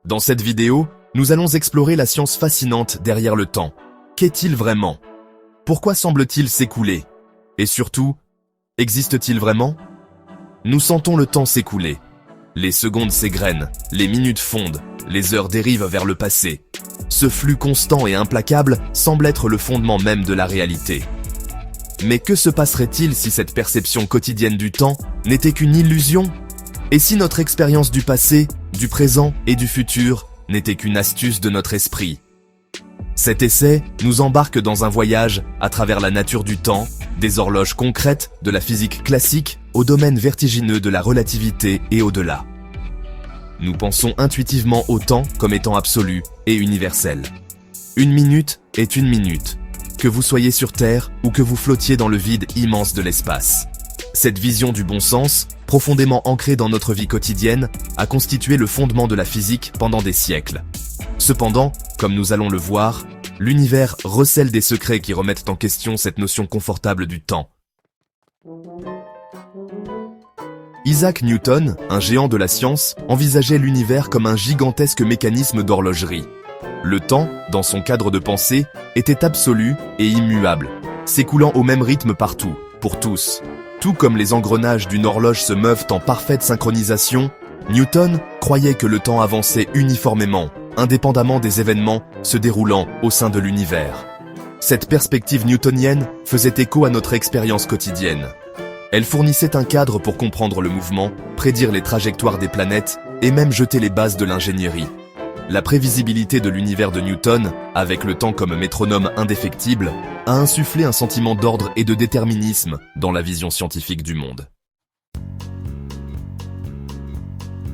Dans cette vidéo, nous allons explorer la science fascinante derrière le temps. Qu'est-il vraiment? Pourquoi semble-t-il s'écouler? Et surtout, existe-t-il vraiment? Nous sentons le temps s'écouler. Les secondes s'égrènent, les minutes fondent, les heures dérivent vers le passé. Ce flux constant et implacable semble être le fondement même de la réalité. Mais que se passerait-il si cette perception quotidienne du temps n'était qu'une illusion? Et si notre expérience du passé, du présent et du futur n'était qu'une astuce de notre esprit? Cet essai nous embarque dans un voyage à travers la nature du temps, des horloges concrètes de la physique classique au domaine vertigineux de la relativité et au-delà. Nous pensons intuitivement au temps comme étant absolu et universel. Une minute est une minute, que vous soyez sur Terre ou que vous flottiez dans le vide immense de l'espace. Cette vision du bon sens, profondément ancrée dans notre vie quotidienne, a constitué le fondement de la physique pendant des siècles. Cependant, comme nous allons le voir, l'univers recèle des secrets qui remettent en question cette notion confortable du temps. Isaac Newton, un géant de la science, envisageait l'univers comme un gigantesque mécanisme d'horlogerie. Le temps, dans son cadre de pensée, était absolu et immuable, s'écoulant au même rythme partout, pour tous. Tout comme les engrenages d'une horloge se meuvent en parfaite synchronisation, Newton croyait que le temps avançait uniformément, indépendamment des événements se déroulant au sein de l'univers. Cette perspective newtonienne faisait écho à notre expérience quotidienne. Elle fournissait un cadre pour comprendre le mouvement, prédire les trajectoires des planètes et même jeter les bases de l'ingénierie. La prévisibilité de l'univers de Newton, avec le temps comme métronome indéfectible, a insufflé un sentiment d'ordre et de déterminisme dans la vision scientifique du monde.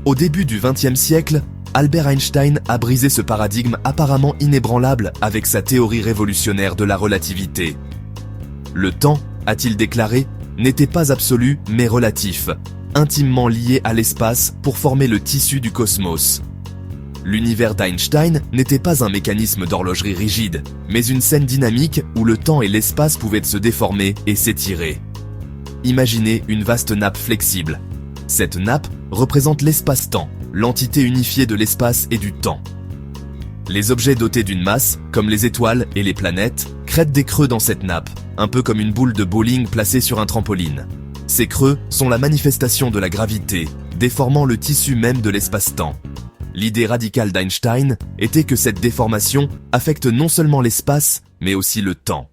Au début du XXe siècle, Albert Einstein a brisé ce paradigme apparemment inébranlable avec sa théorie révolutionnaire de la relativité. Le temps, a-t-il déclaré, n'était pas absolu mais relatif, intimement lié à l'espace pour former le tissu du cosmos. L'univers d'Einstein n'était pas un mécanisme d'horlogerie rigide, mais une scène dynamique où le temps et l'espace pouvaient se déformer et s'étirer. Imaginez une vaste nappe flexible. Cette nappe représente l'espace-temps, l'entité unifiée de l'espace et du temps. Les objets dotés d'une masse, comme les étoiles et les planètes, créent des creux dans cette nappe, un peu comme une boule de bowling placée sur un trampoline. Ces creux sont la manifestation de la gravité, déformant le tissu même de l'espace-temps. L'idée radicale d'Einstein était que cette déformation affecte non seulement l'espace, mais aussi le temps.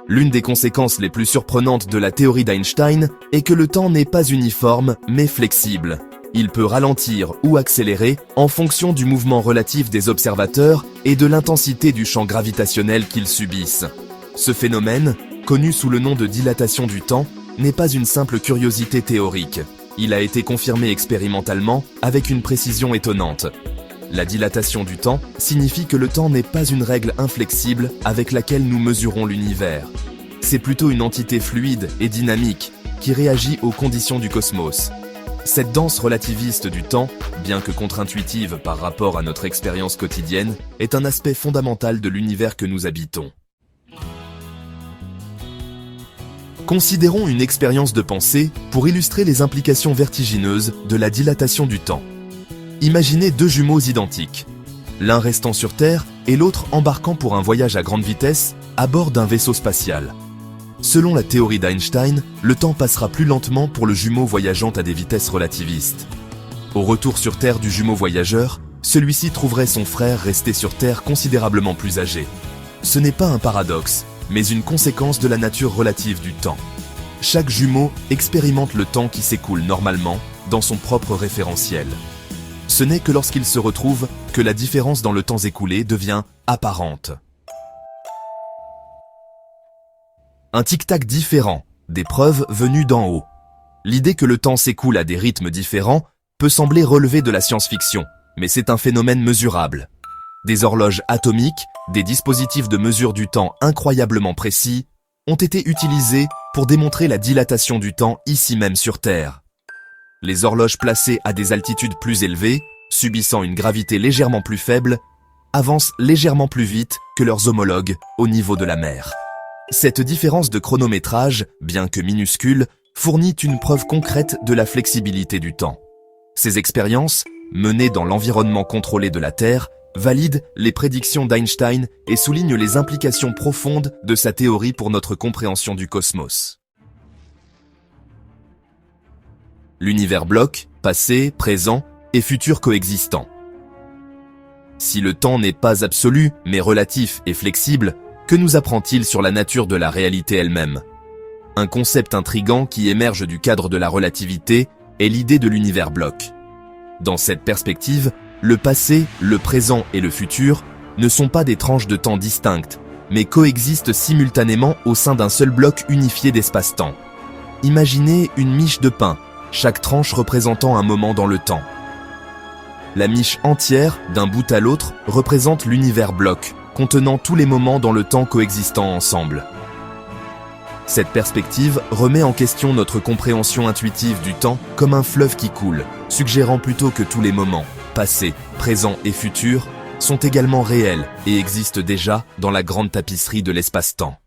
L'une des conséquences les plus surprenantes de la théorie d'Einstein est que le temps n'est pas uniforme, mais flexible. Il peut ralentir ou accélérer en fonction du mouvement relatif des observateurs et de l'intensité du champ gravitationnel qu'ils subissent. Ce phénomène, connu sous le nom de dilatation du temps, n'est pas une simple curiosité théorique. Il a été confirmé expérimentalement avec une précision étonnante. La dilatation du temps signifie que le temps n'est pas une règle inflexible avec laquelle nous mesurons l'univers. C'est plutôt une entité fluide et dynamique qui réagit aux conditions du cosmos. Cette danse relativiste du temps, bien que contre-intuitive par rapport à notre expérience quotidienne, est un aspect fondamental de l'univers que nous habitons. Considérons une expérience de pensée pour illustrer les implications vertigineuses de la dilatation du temps. Imaginez deux jumeaux identiques, l'un restant sur Terre et l'autre embarquant pour un voyage à grande vitesse à bord d'un vaisseau spatial. Selon la théorie d'Einstein, le temps passera plus lentement pour le jumeau voyageant à des vitesses relativistes. Au retour sur Terre du jumeau voyageur, celui-ci trouverait son frère resté sur Terre considérablement plus âgé. Ce n'est pas un paradoxe, mais une conséquence de la nature relative du temps. Chaque jumeau expérimente le temps qui s'écoule normalement dans son propre référentiel. Ce n'est que lorsqu'ils se retrouvent que la différence dans le temps écoulé devient apparente. Un tic-tac différent, des preuves venues d'en haut. L'idée que le temps s'écoule à des rythmes différents peut sembler relever de la science-fiction, mais c'est un phénomène mesurable. Des horloges atomiques, des dispositifs de mesure du temps incroyablement précis, ont été utilisés pour démontrer la dilatation du temps ici même sur Terre. Les horloges placées à des altitudes plus élevées, subissant une gravité légèrement plus faible, avancent légèrement plus vite que leurs homologues au niveau de la mer. Cette différence de chronométrage, bien que minuscule, fournit une preuve concrète de la flexibilité du temps. Ces expériences, menées dans l'environnement contrôlé de la Terre, valident les prédictions d'Einstein et soulignent les implications profondes de sa théorie pour notre compréhension du cosmos. L'univers bloque, passé, présent et futur coexistants. Si le temps n'est pas absolu, mais relatif et flexible, que nous apprend-il sur la nature de la réalité elle-même? Un concept intrigant qui émerge du cadre de la relativité est l'idée de l'univers bloc. Dans cette perspective, le passé, le présent et le futur ne sont pas des tranches de temps distinctes, mais coexistent simultanément au sein d'un seul bloc unifié d'espace-temps. Imaginez une miche de pain, chaque tranche représentant un moment dans le temps. La miche entière, d'un bout à l'autre, représente l'univers bloc, contenant tous les moments dans le temps coexistant ensemble. Cette perspective remet en question notre compréhension intuitive du temps comme un fleuve qui coule, suggérant plutôt que tous les moments, passés, présents et futurs, sont également réels et existent déjà dans la grande tapisserie de l'espace-temps.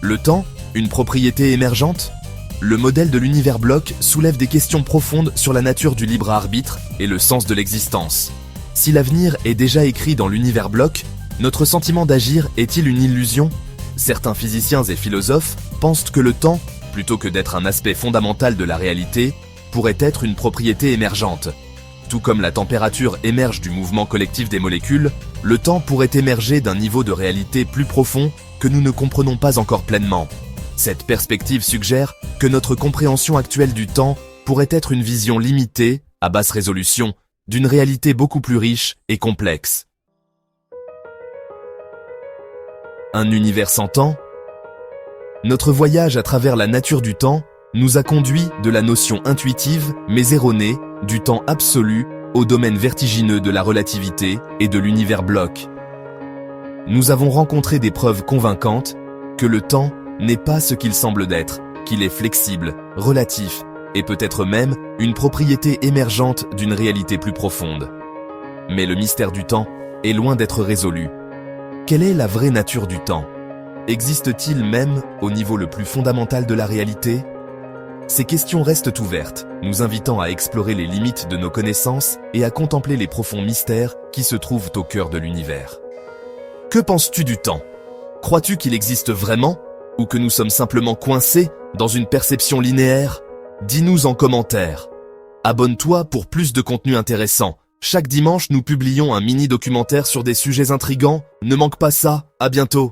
Le temps, une propriété émergente? Le modèle de l'univers bloc soulève des questions profondes sur la nature du libre arbitre et le sens de l'existence. Si l'avenir est déjà écrit dans l'univers bloc, notre sentiment d'agir est-il une illusion? Certains physiciens et philosophes pensent que le temps, plutôt que d'être un aspect fondamental de la réalité, pourrait être une propriété émergente. Tout comme la température émerge du mouvement collectif des molécules, le temps pourrait émerger d'un niveau de réalité plus profond que nous ne comprenons pas encore pleinement. Cette perspective suggère que notre compréhension actuelle du temps pourrait être une vision limitée, à basse résolution, d'une réalité beaucoup plus riche et complexe. Un univers sans temps? Notre voyage à travers la nature du temps nous a conduit de la notion intuitive, mais erronée, du temps absolu au domaine vertigineux de la relativité et de l'univers bloc. Nous avons rencontré des preuves convaincantes que le temps n'est pas ce qu'il semble d'être, qu'il est flexible, relatif, et peut-être même une propriété émergente d'une réalité plus profonde. Mais le mystère du temps est loin d'être résolu. Quelle est la vraie nature du temps? Existe-t-il même au niveau le plus fondamental de la réalité? Ces questions restent ouvertes, nous invitant à explorer les limites de nos connaissances et à contempler les profonds mystères qui se trouvent au cœur de l'univers. Que penses-tu du temps? Crois-tu qu'il existe vraiment? Ou que nous sommes simplement coincés dans une perception linéaire? Dis-nous en commentaire. Abonne-toi pour plus de contenu intéressant. Chaque dimanche, nous publions un mini-documentaire sur des sujets intrigants. Ne manque pas ça, à bientôt.